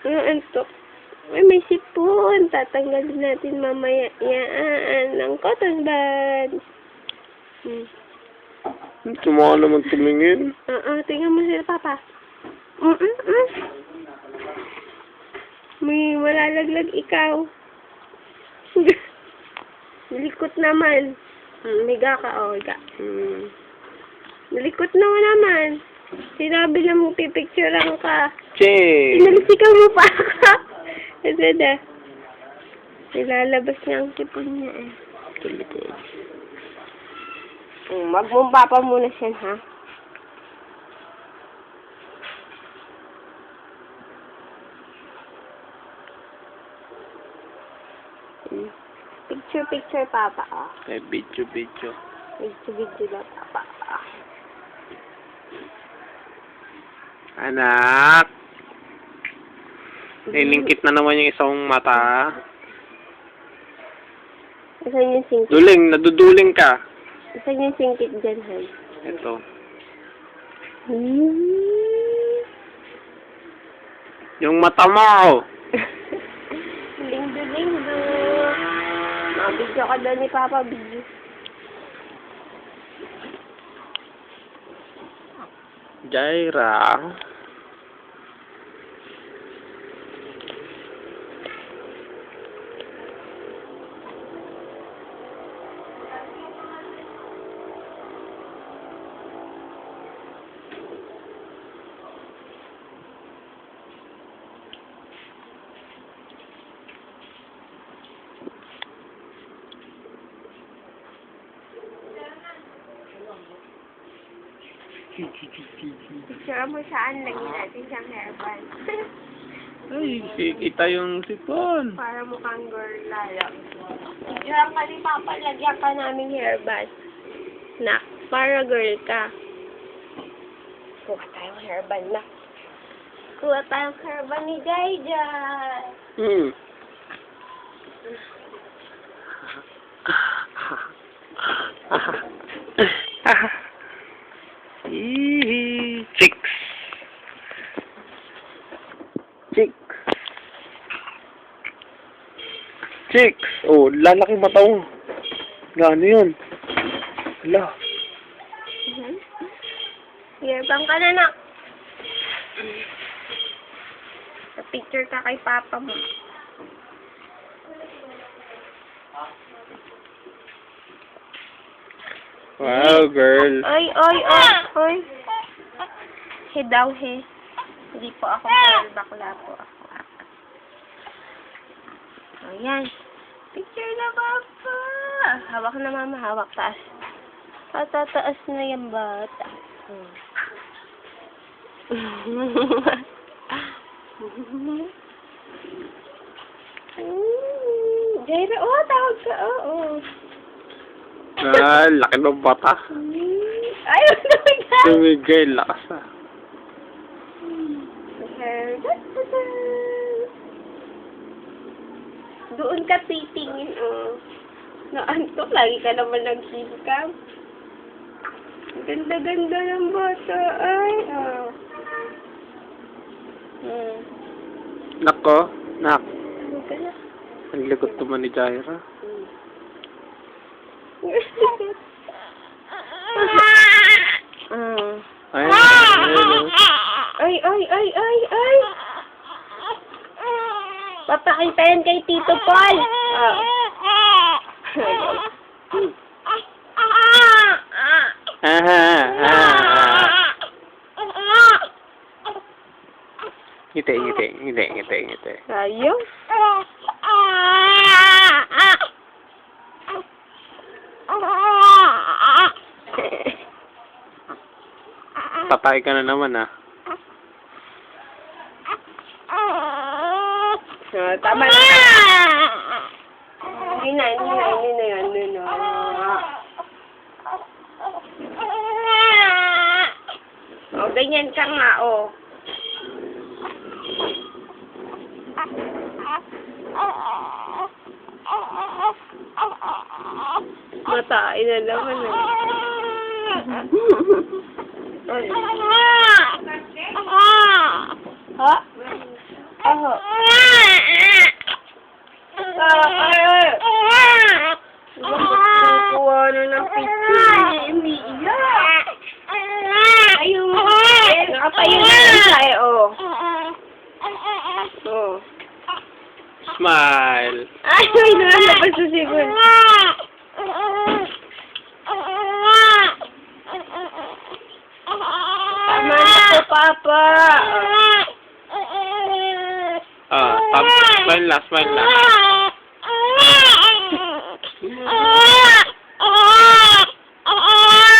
Antok. Ay, may sipon. Tatanggalin natin mamaya. Yan. Ang cotton buds. Sumaka naman tumingin. Tingnan mo sila, Papa. May malalaglag ikaw. Likot naman. Higa ka, higa. Likot naman. Sinabi na mo, pipicturean ka. Che! Inalisikan mo pa ka. Kasi na. Nilalabas niya ang sipon niya eh. Talikod. Magmumba pa muna siya, ha? Picture, Papa. Eh, video. Video na, Papa. Anak! Nilingkit na naman yung isang mata. Saan yung singkit? Naduduling ka. Saan yung singkit dyan, Han? Ito. Yung mata mo! Lingdo. Mabidyo ka daw ni Papa, video. Jaira. Picture mo saan, lagyan natin siyang hairband. Ay, kita yung sipon. Para mukhang girl lalo. Picture ka ni Papa, lagyan ka namin hairband. Nak, para girl ka. Kuha tayong hairband, nak. Kuha tayong hairband ni Jai. Chicks. Oh, lalaki mata mo. Gano yun? Hala. Hairband ka na, nak. Picture ka kay Papa mo. Wow, girl. Oy. He daw, he. Hindi po ako girl, bakla po ako. Ayan. Picture na, Papa. Hawak na, Mama. Hawak, taas. Patataas na yung bata. Jaira, tawag ka, Laki ng bata. Ayaw na bigay. Tumigay, lakas na. Doon ka titingin, Naantok, lagi ka naman nag-singkam. Ganda-ganda ng bata, ay, Nako, nak. Ano ka na? Ang likod naman ni Jaira. Ay. Papakintayin kay Tito Paul. Ngiti. Ayaw. Patay ka na naman, Tama na. Hindi na yan. Ganyan ka nga, Matain na naman, Ha? Kuha na ng picture. Umiiyak. Ayun. Nakatayo na lang tayo, oh. Oh. Smile. Ay, may nalabas sa sigon. Tama na po, Papa. Smile na, smile na.